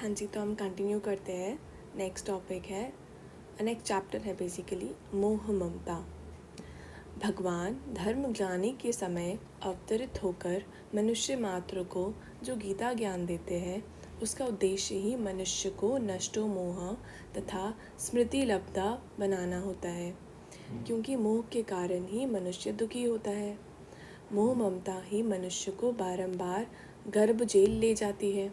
हाँ जी, तो हम कंटिन्यू करते हैं। नेक्स्ट टॉपिक है, नेक्स्ट चैप्टर है बेसिकली मोह ममता। भगवान धर्मग्लानि के समय अवतरित होकर मनुष्य मात्र को जो गीता ज्ञान देते हैं, उसका उद्देश्य ही मनुष्य को नष्टो मोह तथा स्मृति लब्धा बनाना होता है, क्योंकि मोह के कारण ही मनुष्य दुखी होता है। मोह ममता ही मनुष्य को बारंबार गर्भ जेल ले जाती है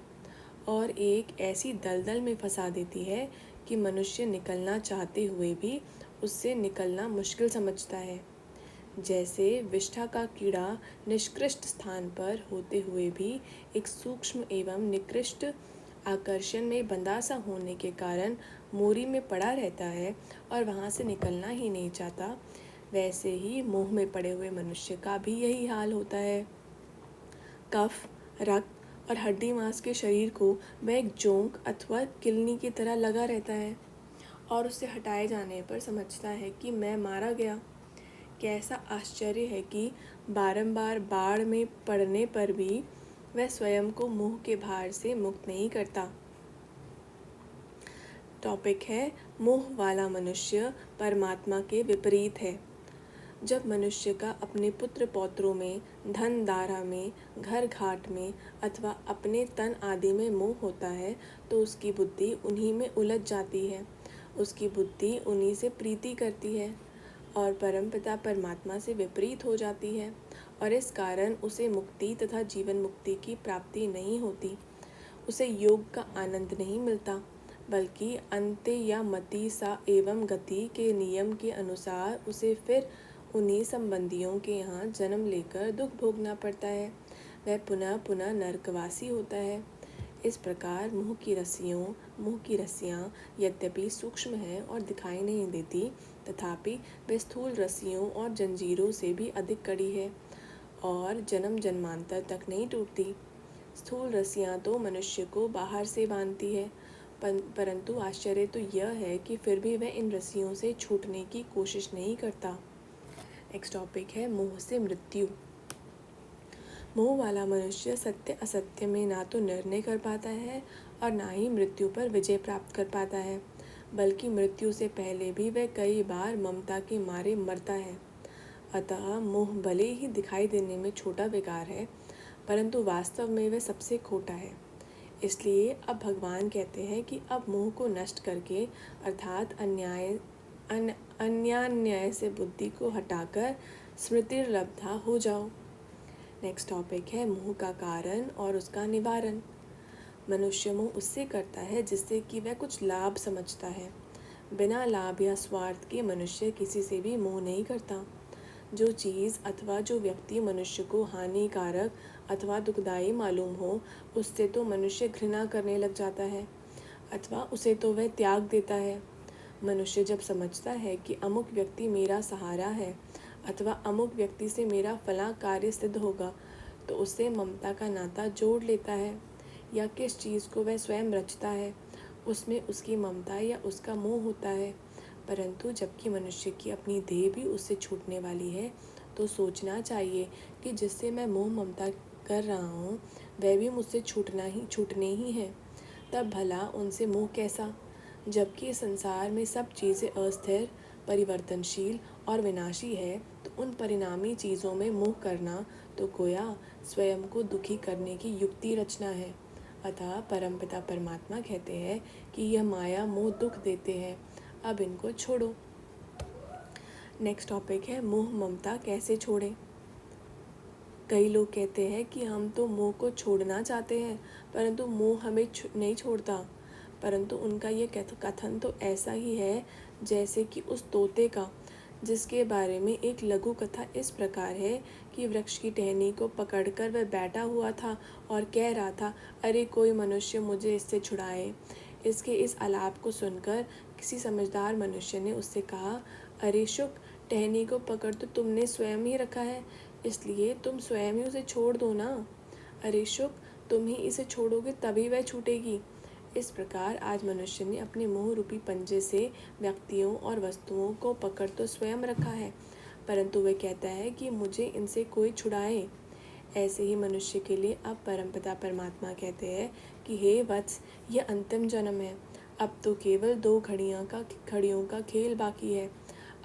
और एक ऐसी दलदल में फंसा देती है कि मनुष्य निकलना चाहते हुए भी उससे निकलना मुश्किल समझता है। जैसे विष्ठा का कीड़ा निष्कृष्ट स्थान पर होते हुए भी एक सूक्ष्म एवं निकृष्ट आकर्षण में बंधा सा होने के कारण मोरी में पड़ा रहता है और वहाँ से निकलना ही नहीं चाहता, वैसे ही मोह में पड़े हुए मनुष्य का भी यही हाल होता है। कफ, रक्त और हड्डी मांस के शरीर को वह एक जोंक अथवा किलनी की तरह लगा रहता है और उससे हटाए जाने पर समझता है कि मैं मारा गया। कैसा आश्चर्य है कि बारंबार बाढ़ में पड़ने पर भी वह स्वयं को मोह के भार से मुक्त नहीं करता। टॉपिक है मोह वाला मनुष्य परमात्मा के विपरीत है। जब मनुष्य का अपने पुत्र पौत्रों में, धन दारा में, घर घाट में अथवा अपने तन आदि में मोह होता है तो उसकी बुद्धि उन्हीं में उलझ जाती है। उसकी बुद्धि उन्हीं से प्रीति करती है और परमपिता परमात्मा से विपरीत हो जाती है और इस कारण उसे मुक्ति तथा जीवन मुक्ति की प्राप्ति नहीं होती। उसे योग का आनंद नहीं मिलता, बल्कि अंत्य या मति सा एवं गति के नियम के अनुसार उसे फिर उन्हीं संबंधियों के यहाँ जन्म लेकर दुख भोगना पड़ता है। वह पुनः पुनः नरकवासी होता है। इस प्रकार मोह की रस्सियाँ यद्यपि सूक्ष्म है और दिखाई नहीं देती, तथापि वे स्थूल रस्सियों और जंजीरों से भी अधिक कड़ी है और जन्म जन्मांतर तक नहीं टूटती। स्थूल रस्सियाँ तो मनुष्य को बाहर से बांधती है, परंतु आश्चर्य तो यह है कि फिर भी वह इन रस्सियों से छूटने की कोशिश नहीं करता। नेक्स्ट टॉपिक है मोह से मृत्यु। मोह वाला मनुष्य सत्य असत्य में ना तो निर्णय कर पाता है और ना ही मृत्यु पर विजय प्राप्त कर पाता है, बल्कि मृत्यु से पहले भी वह कई बार ममता के मारे मरता है। अतः मोह भले ही दिखाई देने में छोटा विकार है, परंतु वास्तव में वह सबसे खोटा है। इसलिए अब भगवान कहते हैं कि अब मोह को नष्ट करके अर्थात अन्यान्याय से बुद्धि को हटाकर स्मृति लब्धा हो जाओ। नेक्स्ट टॉपिक है मोह का कारण और उसका निवारण। मनुष्य मोह उससे करता है जिससे कि वह कुछ लाभ समझता है। बिना लाभ या स्वार्थ के मनुष्य किसी से भी मोह नहीं करता। जो चीज़ अथवा जो व्यक्ति मनुष्य को हानिकारक अथवा दुखदायी मालूम हो, उससे तो मनुष्य घृणा करने लग जाता है अथवा उसे तो वह त्याग देता है। मनुष्य जब समझता है कि अमुक व्यक्ति मेरा सहारा है अथवा अमुक व्यक्ति से मेरा फलां कार्य सिद्ध होगा, तो उससे ममता का नाता जोड़ लेता है। या किस चीज़ को वह स्वयं रचता है, उसमें उसकी ममता या उसका मोह होता है। परंतु जबकि मनुष्य की अपनी देह भी उससे छूटने वाली है, तो सोचना चाहिए कि जिससे मैं मोह ममता कर रहा हूँ वह भी मुझसे छूटने ही है। तब भला उनसे मोह कैसा, जबकि संसार में सब चीज़ें अस्थिर, परिवर्तनशील और विनाशी है, तो उन परिणामी चीज़ों में मोह करना तो गोया स्वयं को दुखी करने की युक्ति रचना है। अतः परमपिता परमात्मा कहते हैं कि यह माया मोह दुख देते हैं, अब इनको छोड़ो। नेक्स्ट टॉपिक है मोह ममता कैसे छोड़ें। कई लोग कहते हैं कि हम तो मोह को छोड़ना चाहते हैं, परंतु मोह हमें नहीं छोड़ता। परंतु उनका ये कथन तो ऐसा ही है जैसे कि उस तोते का, जिसके बारे में एक लघु कथा इस प्रकार है कि वृक्ष की टहनी को पकड़कर वह बैठा हुआ था और कह रहा था, अरे कोई मनुष्य मुझे इससे छुड़ाए। इसके इस आलाप को सुनकर किसी समझदार मनुष्य ने उससे कहा, अरे शुक, टहनी को पकड़ तो तुमने स्वयं ही रखा है, इसलिए तुम स्वयं ही उसे छोड़ दो ना। अरे शुक, तुम ही इसे छोड़ोगे तभी वह छूटेगी। इस प्रकार आज मनुष्य ने अपने मोह रूपी पंजे से व्यक्तियों और वस्तुओं को पकड़ तो स्वयं रखा है, परंतु वह कहता है कि मुझे इनसे कोई छुड़ाए। ऐसे ही मनुष्य के लिए अब परमपिता परमात्मा कहते हैं कि हे वत्स, यह अंतिम जन्म है। अब तो केवल 2 घड़ियों का खेल बाकी है।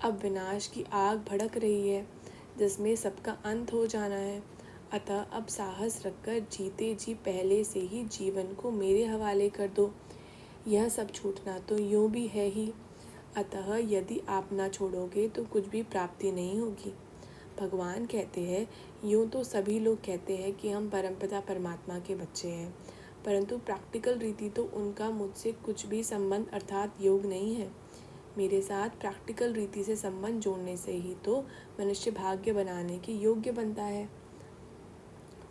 अब विनाश की आग भड़क रही है जिसमें सबका अंत हो जाना है। अतः अब साहस रखकर जीते जी पहले से ही जीवन को मेरे हवाले कर दो। यह सब छूटना तो यूं भी है ही। अतः यदि आप ना छोड़ोगे तो कुछ भी प्राप्ति नहीं होगी। भगवान कहते हैं, यूं तो सभी लोग कहते हैं कि हम परमपिता परमात्मा के बच्चे हैं, परंतु प्रैक्टिकल रीति तो उनका मुझसे कुछ भी संबंध अर्थात योग नहीं है। मेरे साथ प्रैक्टिकल रीति से संबंध जोड़ने से ही तो मनुष्य भाग्य बनाने के योग्य बनता है।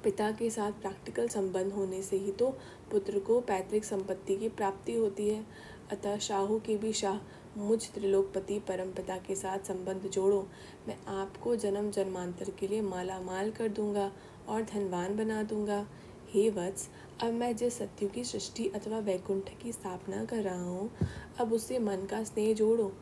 पिता के साथ प्रैक्टिकल संबंध होने से ही तो पुत्र को पैतृक संपत्ति की प्राप्ति होती है। अतः शाहू के भी शाह मुझ त्रिलोकपति परमपिता के साथ संबंध जोड़ो। मैं आपको जन्म जन्मांतर के लिए माला माल कर दूंगा और धनवान बना दूंगा। हे वत्स, अब मैं जिस सत्य की सृष्टि अथवा वैकुंठ की स्थापना कर रहा हूँ, अब उससे मन का स्नेह जोड़ो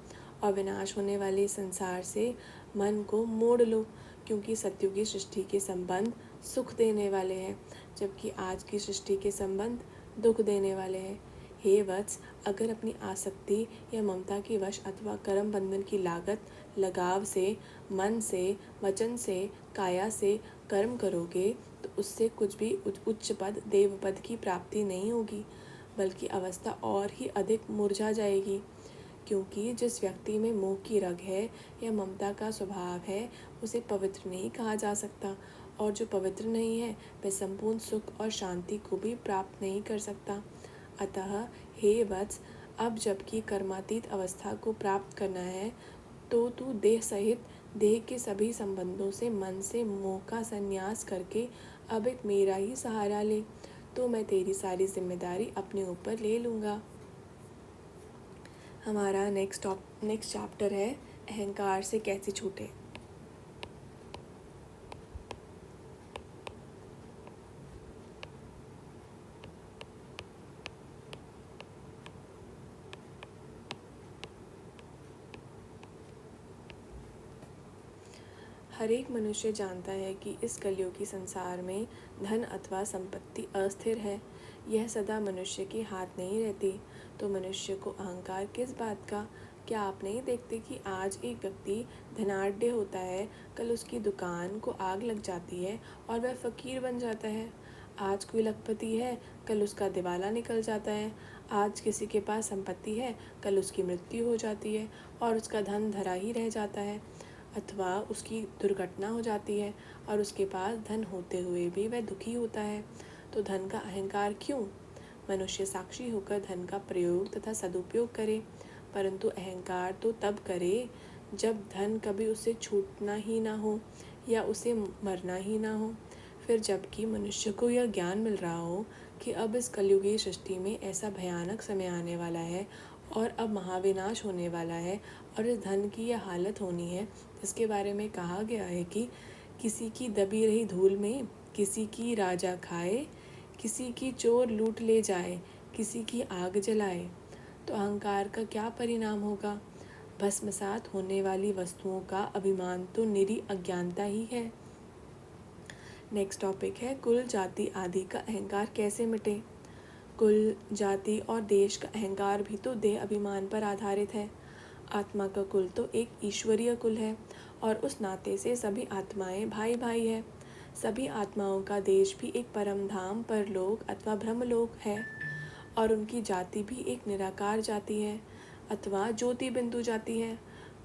और विनाश होने वाले संसार से मन को मोड़ लो, क्योंकि सत्यों की सृष्टि के संबंध सुख देने वाले हैं, जबकि आज की सृष्टि के संबंध दुख देने वाले हैं। हे वत्स, अगर अपनी आसक्ति या ममता की वश अथवा कर्म बंधन की लागत लगाव से, मन से, वचन से, काया से कर्म करोगे तो उससे कुछ भी उच्च पद देवपद की प्राप्ति नहीं होगी, बल्कि अवस्था और ही अधिक मुरझा जाएगी। क्योंकि जिस व्यक्ति में मोह की रग है या ममता का स्वभाव है, उसे पवित्र नहीं कहा जा सकता, और जो पवित्र नहीं है वह संपूर्ण सुख और शांति को भी प्राप्त नहीं कर सकता। अतः हे वत्स, अब जबकि कर्मातीत अवस्था को प्राप्त करना है, तो तू देह सहित देह के सभी संबंधों से मन से मोह का संन्यास करके अब एक मेरा ही सहारा ले, तो मैं तेरी सारी जिम्मेदारी अपने ऊपर ले लूँगा। हमारा नेक्स्ट चैप्टर है अहंकार से कैसे छूटे। हर एक मनुष्य जानता है कि इस कलियुगी संसार में धन अथवा संपत्ति अस्थिर है। यह सदा मनुष्य के हाथ नहीं रहती, तो मनुष्य को अहंकार किस बात का। क्या आप नहीं देखते कि आज एक व्यक्ति धनाढ्य होता है, कल उसकी दुकान को आग लग जाती है और वह फकीर बन जाता है। आज कोई लखपति है, कल उसका दिवाला निकल जाता है। आज किसी के पास संपत्ति है, कल उसकी मृत्यु हो जाती है और उसका धन धरा ही रह जाता है, अथवा उसकी दुर्घटना हो जाती है और उसके पास धन होते हुए भी वह दुखी होता है। तो धन का अहंकार क्यों? मनुष्य साक्षी होकर धन का प्रयोग तथा सदुपयोग करे, परंतु अहंकार तो तब करे जब धन कभी उसे छूटना ही ना हो या उसे मरना ही ना हो। फिर जबकि मनुष्य को यह ज्ञान मिल रहा हो कि अब इस कलयुगी सृष्टि में ऐसा भयानक समय आने वाला है और अब महाविनाश होने वाला है और इस धन की यह हालत होनी है जिसके बारे में कहा गया है कि किसी की दबी रही धूल में किसी की राजा खाए, किसी की चोर लूट ले जाए, किसी की आग जलाए। तो अहंकार का क्या परिणाम होगा? भस्मसात होने वाली वस्तुओं का अभिमान तो निरी अज्ञानता ही है। नेक्स्ट टॉपिक है कुल जाति आदि का अहंकार कैसे मिटे। कुल, जाति और देश का अहंकार भी तो देह अभिमान पर आधारित है। आत्मा का कुल तो एक ईश्वरीय कुल है और उस नाते से सभी आत्माएं भाई भाई है। सभी आत्माओं का देश भी एक परम धाम, परलोक अथवा ब्रह्मलोक है और उनकी जाति भी एक निराकार जाति है अथवा ज्योति बिंदु जाति है।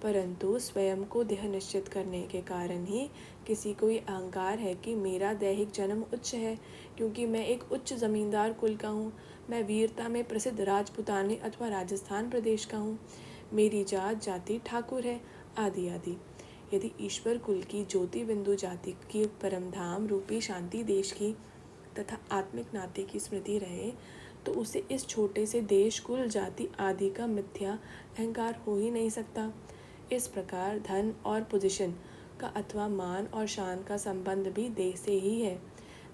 परंतु स्वयं को देह निश्चित करने के कारण ही किसी को ये अहंकार है कि मेरा दैहिक जन्म उच्च है, क्योंकि मैं एक उच्च जमींदार कुल का हूँ, मैं वीरता में प्रसिद्ध राजपुताने अथवा राजस्थान प्रदेश का हूँ, मेरी जाति ठाकुर है, आदि आदि। यदि ईश्वर कुल की ज्योति बिंदु जाति की परमधाम रूपी शांति देश की तथा आत्मिक नाते की स्मृति रहे, तो उसे इस छोटे से देश, कुल, जाति आदि का मिथ्या अहंकार हो ही नहीं सकता। इस प्रकार धन और पोजीशन का अथवा मान और शान का संबंध भी देह से ही है।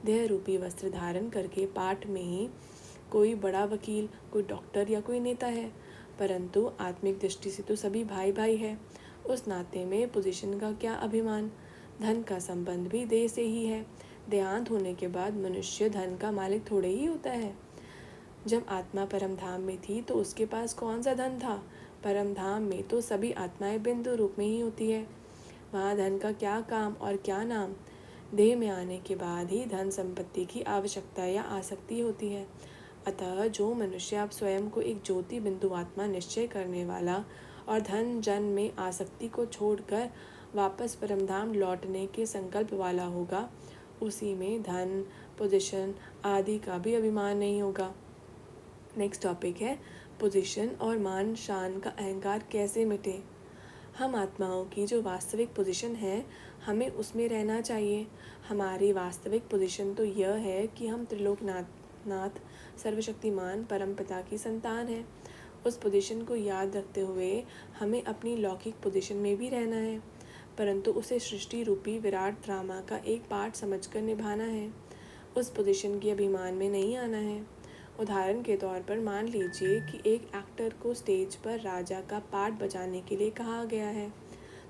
देह रूपी वस्त्र धारण करके पाठ में ही कोई बड़ा वकील, कोई डॉक्टर या कोई नेता है, परंतु आत्मिक दृष्टि से तो सभी भाई भाई है। उस नाते में पोजीशन का क्या अभिमान। धन का संबंध भी देह से ही है। देहांत होने के बाद मनुष्य धन का मालिक थोड़े ही होता है। जब आत्मा परमधाम में थी तो उसके पास कौन सा धन था? परमधाम में तो सभी आत्माएं बिंदु रूप में ही होती है। वहाँ धन का क्या काम और क्या नाम? देह में आने के बाद ही धन संपत्ति की आवश्यकता या आसक्ति होती है। अतः जो मनुष्य आप स्वयं को एक ज्योति बिंदु आत्मा निश्चय करने वाला और धन जन में आसक्ति को छोड़कर वापस परमधाम लौटने के संकल्प वाला होगा, उसी में धन, पोजीशन आदि का भी अभिमान नहीं होगा। नेक्स्ट टॉपिक है पोजीशन और मान शान का अहंकार कैसे मिटे। हम आत्माओं की जो वास्तविक पोजीशन है, हमें उसमें रहना चाहिए। हमारी वास्तविक पोजीशन तो यह है कि हम त्रिलोकनाथ सर्वशक्तिमान परमपिता की संतान है। उस पोजीशन को याद रखते हुए हमें अपनी लौकिक पोजीशन में भी रहना है, परंतु उसे सृष्टि रूपी विराट ड्रामा का एक पार्ट समझकर निभाना है। उस पोजीशन के अभिमान में नहीं आना है। उदाहरण के तौर पर मान लीजिए कि एक एक्टर को स्टेज पर राजा का पार्ट बजाने के लिए कहा गया है,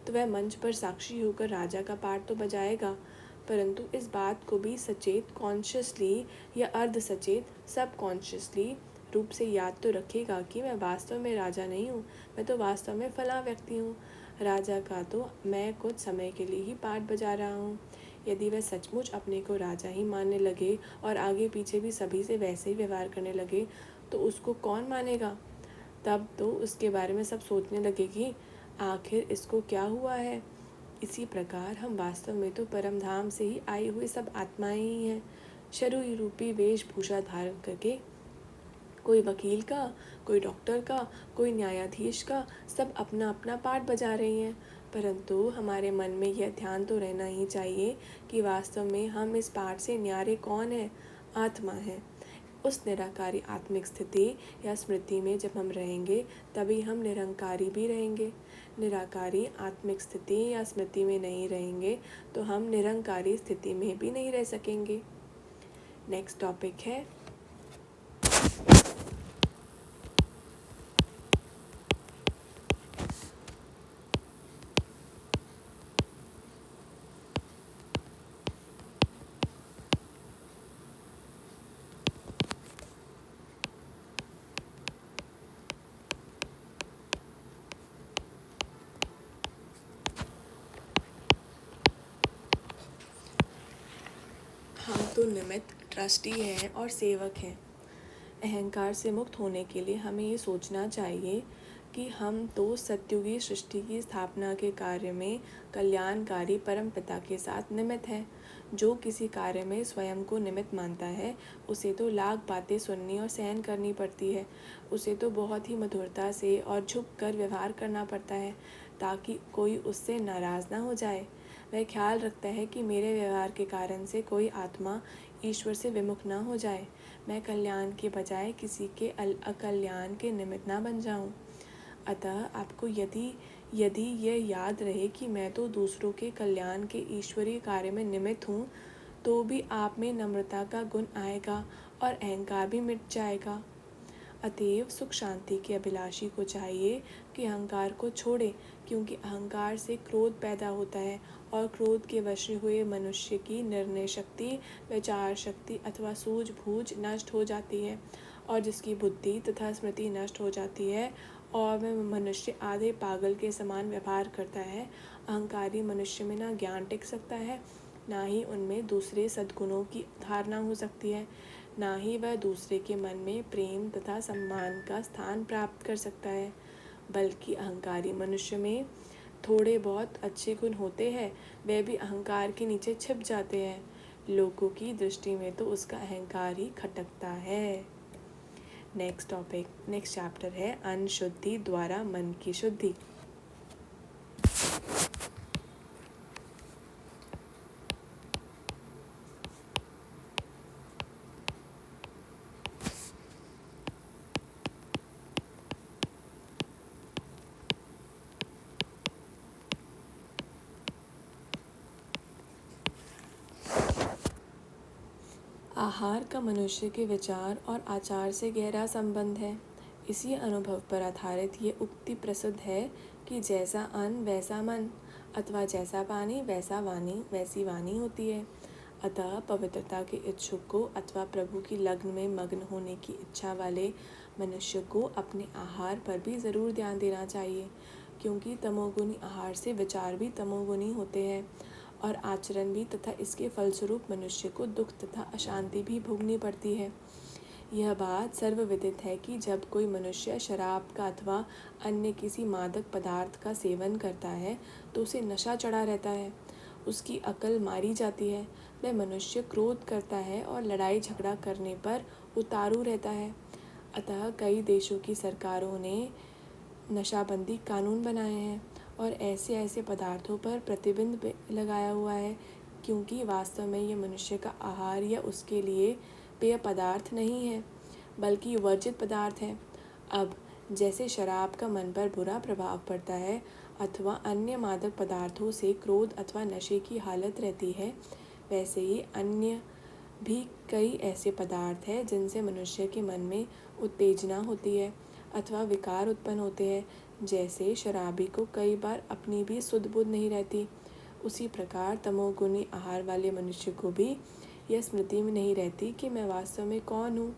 तो वह मंच पर साक्षी होकर राजा का पार्ट तो बजाएगा, परंतु इस बात को भी सचेत कॉन्शियसली या अर्ध सचेत सब कॉन्शियसली रूप से याद तो रखेगा कि मैं वास्तव में राजा नहीं हूँ, मैं तो वास्तव में फला व्यक्ति हूँ। राजा का तो मैं कुछ समय के लिए ही पार्ट बजा रहा हूँ। यदि वह सचमुच अपने को राजा ही मानने लगे और आगे पीछे भी सभी से वैसे ही व्यवहार करने लगे, तो उसको कौन मानेगा? तब तो उसके बारे में सब सोचने लगे कि आखिर इसको क्या हुआ है। इसी प्रकार हम वास्तव में तो परमधाम से ही आई हुई सब आत्माएं ही हैं, शरीर रूपी वेशभूषा धारण करके। कोई वकील का, कोई डॉक्टर का, कोई न्यायाधीश का, सब अपना अपना पार्ट बजा रही हैं, परंतु हमारे मन में यह ध्यान तो रहना ही चाहिए कि वास्तव में हम इस पार्ट से न्यारे कौन है? आत्मा है। उस निराकारी आत्मिक स्थिति या स्मृति में जब हम रहेंगे, तभी हम निरंकारी भी रहेंगे। निराकारी आत्मिक स्थिति या स्मृति में नहीं रहेंगे तो हम निरंकारी स्थिति में भी नहीं रह सकेंगे। नेक्स्ट टॉपिक है हम तो निमित्त, ट्रस्टी हैं और सेवक हैं। अहंकार से मुक्त होने के लिए हमें ये सोचना चाहिए कि हम तो सत्युगी सृष्टि की स्थापना के कार्य में कल्याणकारी परमपिता के साथ निमित्त हैं। जो किसी कार्य में स्वयं को निमित्त मानता है, उसे तो लाख बातें सुननी और सहन करनी पड़ती है। उसे तो बहुत ही मधुरता से और झुक कर व्यवहार करना पड़ता है, ताकि कोई उससे नाराज़ ना हो जाए। वह ख्याल रखता है कि मेरे व्यवहार के कारण से कोई आत्मा ईश्वर से विमुख ना हो जाए। मैं कल्याण के बजाय किसी के अकल्याण के निमित्त ना बन जाऊं। अतः आपको यदि यह याद रहे कि मैं तो दूसरों के कल्याण के ईश्वरीय कार्य में निमित्त हूँ, तो भी आप में नम्रता का गुण आएगा और अहंकार भी मिट जाएगा। अतएव सुख शांति के अभिलाषी को चाहिए कि अहंकार को छोड़े, क्योंकि अहंकार से क्रोध पैदा होता है और क्रोध के वश हुए मनुष्य की निर्णय शक्ति, विचार शक्ति अथवा सूझबूझ नष्ट हो जाती है, और जिसकी बुद्धि तथा स्मृति नष्ट हो जाती है और वह मनुष्य आधे पागल के समान व्यवहार करता है। अहंकारी मनुष्य में ना ज्ञान टिक सकता है, ना ही उनमें दूसरे सद्गुणों की धारणा हो सकती है, ना ही वह दूसरे के मन में प्रेम तथा सम्मान का स्थान प्राप्त कर सकता है। बल्कि अहंकारी मनुष्य में थोड़े बहुत अच्छे गुण होते हैं, वे भी अहंकार के नीचे छिप जाते हैं। लोगों की दृष्टि में तो उसका अहंकार ही खटकता है। नेक्स्ट चैप्टर है अनशुद्धि द्वारा मन की शुद्धि। आहार का मनुष्य के विचार और आचार से गहरा संबंध है। इसी अनुभव पर आधारित ये उक्ति प्रसिद्ध है कि जैसा अन्न वैसा मन, अथवा जैसा पानी वैसी वाणी होती है। अतः पवित्रता के इच्छुक को अथवा प्रभु की लग्न में मग्न होने की इच्छा वाले मनुष्य को अपने आहार पर भी ज़रूर ध्यान देना चाहिए, क्योंकि तमोगुणी आहार से विचार भी तमोगुणी होते हैं और आचरण भी, तथा इसके फलस्वरूप मनुष्य को दुख तथा अशांति भी भोगनी पड़ती है। यह बात सर्वविदित है कि जब कोई मनुष्य शराब का अथवा अन्य किसी मादक पदार्थ का सेवन करता है तो उसे नशा चढ़ा रहता है, उसकी अकल मारी जाती है, वह मनुष्य क्रोध करता है और लड़ाई झगड़ा करने पर उतारू रहता है। अतः कई देशों की सरकारों ने नशाबंदी कानून बनाए हैं और ऐसे ऐसे पदार्थों पर प्रतिबंध लगाया हुआ है, क्योंकि वास्तव में ये मनुष्य का आहार या उसके लिए पेय पदार्थ नहीं है, बल्कि वर्जित पदार्थ है। अब जैसे शराब का मन पर बुरा प्रभाव पड़ता है अथवा अन्य मादक पदार्थों से क्रोध अथवा नशे की हालत रहती है, वैसे ही अन्य भी कई ऐसे पदार्थ हैं जिनसे मनुष्य के मन में उत्तेजना होती है अथवा विकार उत्पन्न होते हैं। जैसे शराबी को कई बार अपनी भी सुध बुध नहीं रहती, उसी प्रकार तमोगुणी आहार वाले मनुष्य को भी यह स्मृति में नहीं रहती कि मैं वास्तव में कौन हूँ,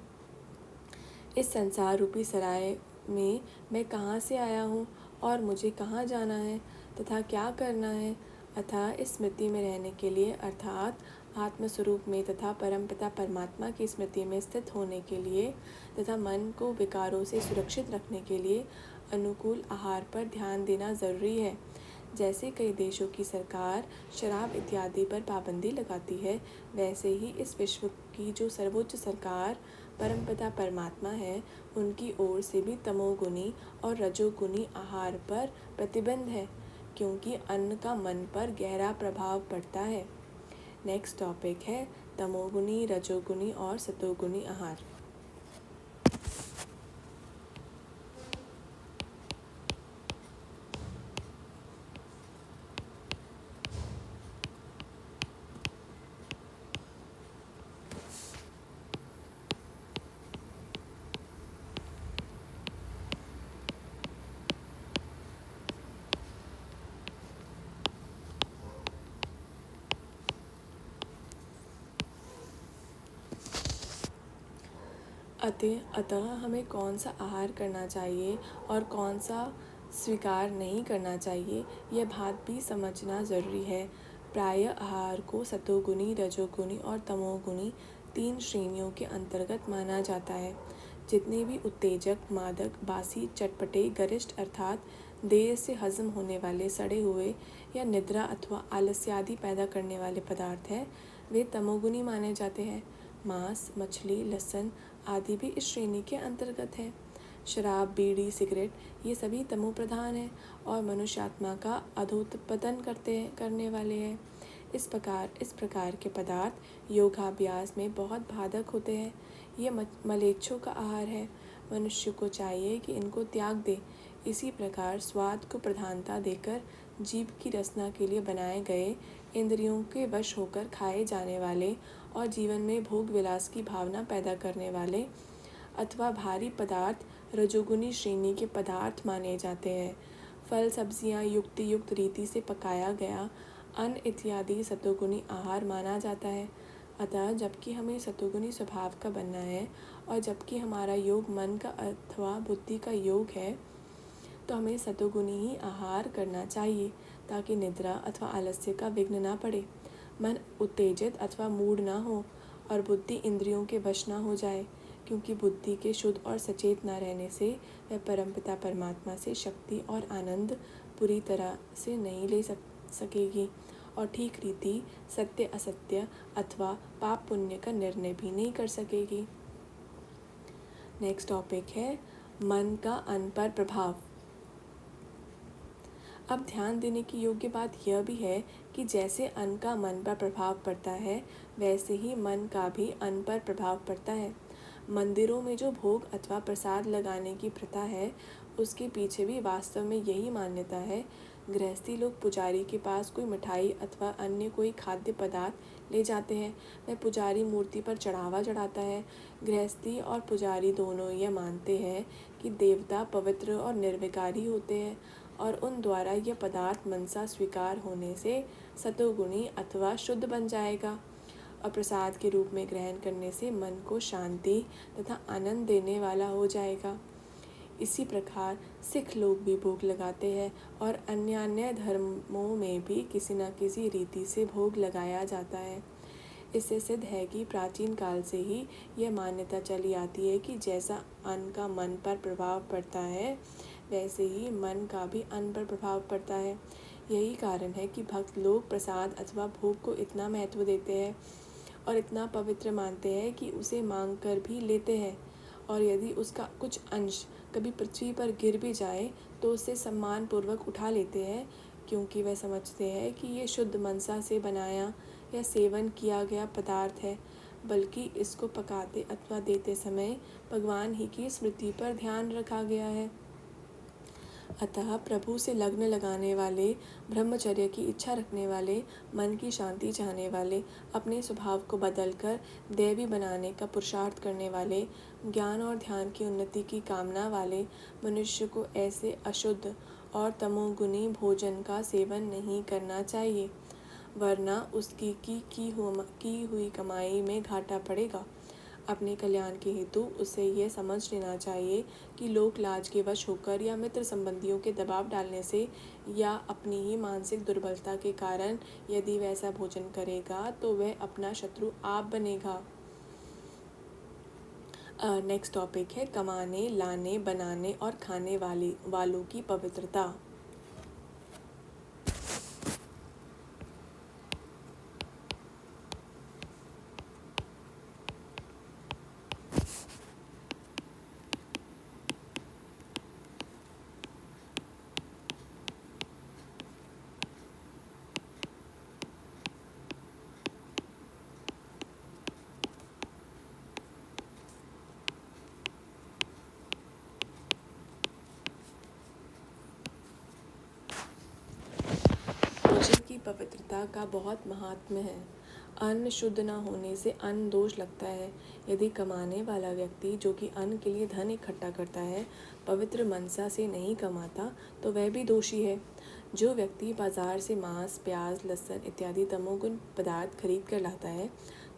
इस संसार रूपी सराय में मैं कहाँ से आया हूँ और मुझे कहाँ जाना है तथा क्या करना है। अतः इस स्मृति में रहने के लिए अर्थात आत्मस्वरूप में तथा परमपिता परमात्मा की स्मृति में स्थित होने के लिए तथा मन को विकारों से सुरक्षित रखने के लिए अनुकूल आहार पर ध्यान देना ज़रूरी है। जैसे कई देशों की सरकार शराब इत्यादि पर पाबंदी लगाती है, वैसे ही इस विश्व की जो सर्वोच्च सरकार परमपिता परमात्मा है, उनकी ओर से भी तमोगुणी और रजोगुणी आहार पर प्रतिबंध है, क्योंकि अन्न का मन पर गहरा प्रभाव पड़ता है। नेक्स्ट टॉपिक है तमोगुणी, रजोगुणी और सतोगुणी आहार। अतः हमें कौन सा आहार करना चाहिए और कौन सा स्वीकार नहीं करना चाहिए, यह बात भी समझना ज़रूरी है। प्रायः आहार को सतोगुणी, रजोगुणी और तमोगुणी 3 श्रेणियों के अंतर्गत माना जाता है। जितने भी उत्तेजक, मादक, बासी, चटपटे, गरिष्ठ अर्थात देर से हजम होने वाले सड़े हुए या निद्रा अथवा आलस्यादि पैदा करने वाले पदार्थ हैं, वे तमोगुणी माने जाते हैं। मांस, मछली, लहसुन आदि भी इस श्रेणी के अंतर्गत है। शराब, बीड़ी, सिगरेट ये सभी तमो प्रधान हैं और मनुष्य आत्मा का अधोत्पतन करने वाले हैं। इस प्रकार के पदार्थ योगाभ्यास में बहुत बाधक होते हैं। ये मलेच्छों का आहार है। मनुष्य को चाहिए कि इनको त्याग दे। इसी प्रकार स्वाद को प्रधानता देकर जीभ की रसना के लिए बनाए गए, इंद्रियों के वश होकर खाए जाने वाले और जीवन में भोग विलास की भावना पैदा करने वाले अथवा भारी पदार्थ रजोगुणी श्रेणी के पदार्थ माने जाते हैं। फल, सब्जियां युक्त रीति से पकाया गया अन्न इत्यादि सतोगुणी आहार माना जाता है। अतः जबकि हमें सतोगुणी स्वभाव का बनना है और जबकि हमारा योग मन का अथवा बुद्धि का योग है, तो हमें सतोगुणी ही आहार करना चाहिए, ताकि निद्रा अथवा आलस्य का विघ्न ना पड़े, मन उत्तेजित अथवा मूढ़ ना हो और बुद्धि इंद्रियों के वश ना हो जाए, क्योंकि बुद्धि के शुद्ध और सचेत न रहने से वह परमपिता परमात्मा से शक्ति और आनंद पूरी तरह से नहीं ले सकेगी और ठीक रीति सत्य असत्य अथवा पाप पुण्य का निर्णय भी नहीं कर सकेगी। नेक्स्ट टॉपिक है मन का अन्न पर प्रभाव। अब ध्यान देने की योग्य बात यह भी है कि जैसे अन्न का मन पर प्रभाव पड़ता है, वैसे ही मन का भी अन्न पर प्रभाव पड़ता है। मंदिरों में जो भोग अथवा प्रसाद लगाने की प्रथा है, उसके पीछे भी वास्तव में यही मान्यता है। गृहस्थी लोग पुजारी के पास कोई मिठाई अथवा अन्य कोई खाद्य पदार्थ ले जाते हैं, वह पुजारी मूर्ति पर चढ़ावा चढ़ाता है। गृहस्थी और पुजारी दोनों यह मानते हैं कि देवता पवित्र और निर्विकारी होते हैं और उन द्वारा यह पदार्थ मनसा स्वीकार होने से सतोगुणी अथवा शुद्ध बन जाएगा। और प्रसाद के रूप में ग्रहण करने से मन को शांति तथा आनंद देने वाला हो जाएगा। इसी प्रकार सिख लोग भी भोग लगाते हैं और अन्य धर्मों में भी किसी न किसी रीति से भोग लगाया जाता है। इससे सिद्ध है कि प्राचीन काल से ही यह मान्यता चली आती है कि जैसा अन्न का मन पर प्रभाव पड़ता है वैसे ही मन का भी अन्न पर प्रभाव पड़ता है। यही कारण है कि भक्त लोग प्रसाद अथवा भोग को इतना महत्व देते हैं और इतना पवित्र मानते हैं कि उसे मांग कर भी लेते हैं, और यदि उसका कुछ अंश कभी पृथ्वी पर गिर भी जाए तो उसे सम्मान पूर्वक उठा लेते हैं, क्योंकि वह समझते हैं कि ये शुद्ध मनसा से बनाया या सेवन किया गया पदार्थ है, बल्कि इसको पकाते अथवा देते समय भगवान ही की स्मृति पर ध्यान रखा गया है। अतः प्रभु से लग्न लगाने वाले, ब्रह्मचर्य की इच्छा रखने वाले, मन की शांति चाहने वाले, अपने स्वभाव को बदलकर दैवी बनाने का पुरुषार्थ करने वाले, ज्ञान और ध्यान की उन्नति की कामना वाले मनुष्य को ऐसे अशुद्ध और तमोगुनी भोजन का सेवन नहीं करना चाहिए, वरना उसकी की हुई कमाई में घाटा पड़ेगा। अपने कल्याण के हेतु उसे यह समझ लेना चाहिए कि लोक लाज के वश होकर या मित्र संबंधियों के दबाव डालने से या अपनी ही मानसिक दुर्बलता के कारण यदि वैसा भोजन करेगा तो वह अपना शत्रु आप बनेगा। नेक्स्ट टॉपिक है कमाने, लाने, बनाने और खाने वालों की पवित्रता। भोजन की पवित्रता का बहुत महात्म्य है। अन्न शुद्ध न होने से अन्न दोष लगता है। यदि कमाने वाला व्यक्ति जो कि अन्न के लिए धन इकट्ठा करता है पवित्र मनसा से नहीं कमाता तो वह भी दोषी है। जो व्यक्ति बाजार से मांस, प्याज, लहसुन इत्यादि तमोगुण पदार्थ खरीद कर लाता है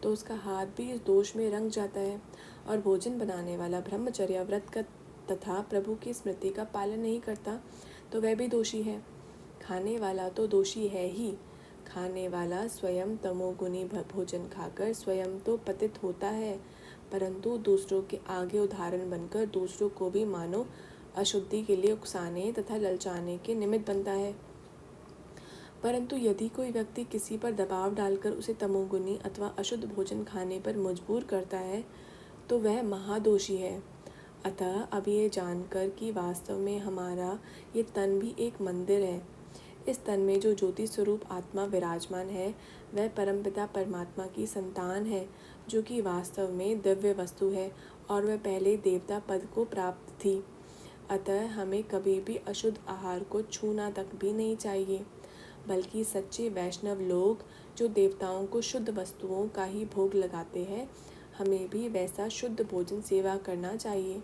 तो उसका हाथ भी इस दोष में रंग जाता है। और भोजन बनाने वाला ब्रह्मचर्य व्रत का तथा प्रभु की स्मृति का पालन नहीं करता तो वह भी दोषी है। खाने वाला तो दोषी है ही, खाने वाला स्वयं तमोगुनी भोजन खाकर स्वयं तो पतित होता है, परंतु दूसरों के आगे उदाहरण बनकर दूसरों को भी मानो अशुद्धि के लिए उकसाने तथा ललचाने के निमित्त बनता है। परंतु यदि कोई व्यक्ति किसी पर दबाव डालकर उसे तमोगुनी अथवा अशुद्ध भोजन खाने पर मजबूर करता है तो वह महादोषी है। अतः अब ये जानकर कि वास्तव में हमारा ये तन भी एक मंदिर है, इस तन में जो ज्योति स्वरूप आत्मा विराजमान है वह परमपिता परमात्मा की संतान है, जो कि वास्तव में दिव्य वस्तु है और वह पहले देवता पद को प्राप्त थी। अतः हमें कभी भी अशुद्ध आहार को छूना तक भी नहीं चाहिए, बल्कि सच्चे वैष्णव लोग जो देवताओं को शुद्ध वस्तुओं का ही भोग लगाते हैं, हमें भी वैसा शुद्ध भोजन सेवा करना चाहिए।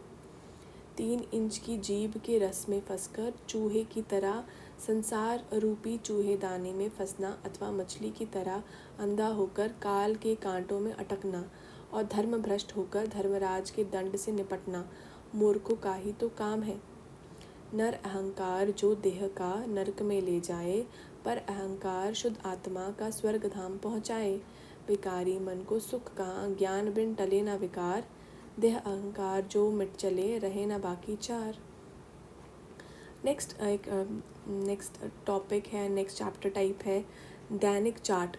3 इंच की जीभ के रस में फंसकर चूहे की तरह संसार रूपी चूहेदानी में फंसना अथवा मछली की तरह अंधा होकर काल के कांटों में अटकना और धर्म भ्रष्ट होकर धर्मराज के दंड से निपटना मूर्खों का ही तो काम है। नर अहंकार जो देह का नरक में ले जाए, पर अहंकार शुद्ध आत्मा का स्वर्ग धाम पहुँचाए। विकारी मन को सुख का ज्ञान बिन टले न विकार, देह अहंकार जो मिट चले रहे न बाकी चार। नेक्स्ट टॉपिक है, नेक्स्ट चैप्टर टाइप है दैनिक चार्ट।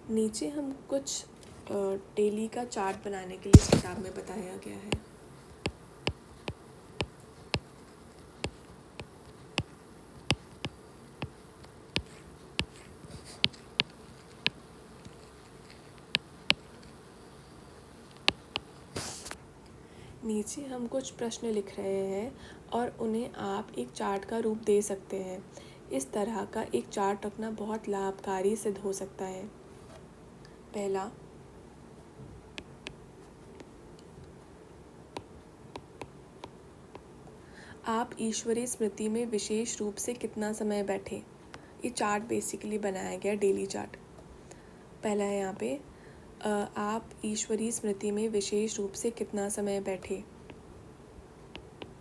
नीचे हम कुछ डेली का चार्ट बनाने के लिए इस किताब में बताया गया है। नीचे हम कुछ प्रश्न लिख रहे हैं और उन्हें आप एक चार्ट का रूप दे सकते हैं। इस तरह का एक चार्ट रखना बहुत लाभकारी सिद्ध हो सकता है। पहला, आप ईश्वरीय स्मृति में विशेष रूप से कितना समय बैठे। ये चार्ट बेसिकली बनाया गया डेली चार्ट। पहला है यहाँ पे आप ईश्वरीय स्मृति में विशेष रूप से कितना समय बैठे।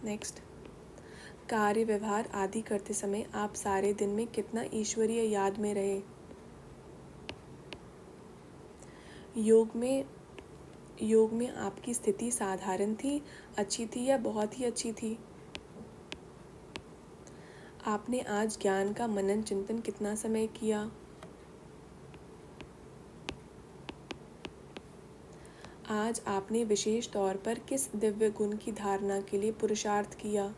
नेक्स्ट, कार्य व्यवहार आदि करते समय आप सारे दिन में कितना ईश्वरीय याद में रहे। योग में आपकी स्थिति साधारण थी, अच्छी थी या बहुत ही अच्छी थी। आपने आज ज्ञान का मनन चिंतन कितना समय किया। आज आपने विशेष तौर पर किस दिव्य गुण की धारणा के लिए पुरुषार्थ किया।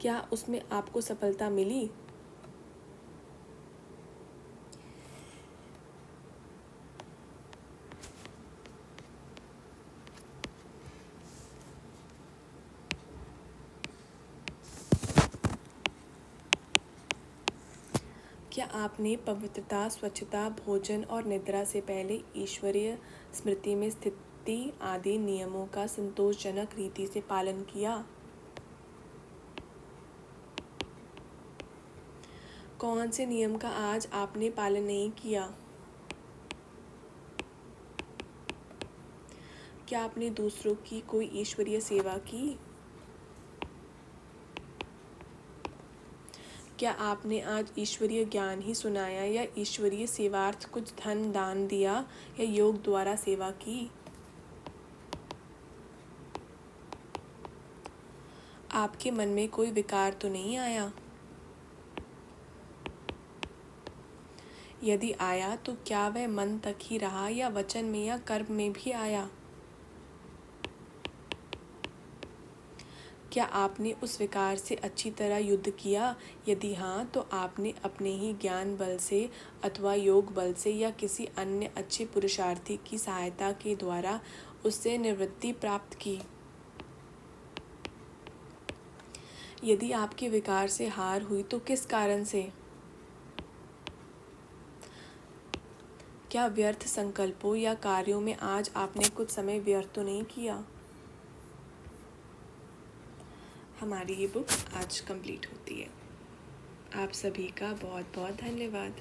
क्या उसमें आपको सफलता मिली। क्या आपने पवित्रता, स्वच्छता, भोजन और निद्रा से पहले ईश्वरीय स्मृति में स्थिति आदि नियमों का संतोषजनक रीति से पालन किया। कौन से नियम का आज आपने पालन नहीं किया। क्या आपने दूसरों की कोई ईश्वरीय सेवा की। क्या आपने आज ईश्वरीय ज्ञान ही सुनाया या ईश्वरीय सेवार्थ कुछ धन दान दिया या योग द्वारा सेवा की। आपके मन में कोई विकार तो नहीं आया। यदि आया तो क्या वह मन तक ही रहा या वचन में या कर्म में भी आया। क्या आपने उस विकार से अच्छी तरह युद्ध किया। यदि हाँ तो आपने अपने ही ज्ञान बल से अथवा योग बल से या किसी अन्य अच्छे पुरुषार्थी की सहायता के द्वारा उससे निवृत्ति प्राप्त की। यदि आपके विकार से हार हुई तो किस कारण से। क्या व्यर्थ संकल्पों या कार्यों में आज आपने कुछ समय व्यर्थ तो नहीं किया। हमारी ये बुक आज कंप्लीट होती है। आप सभी का बहुत बहुत धन्यवाद।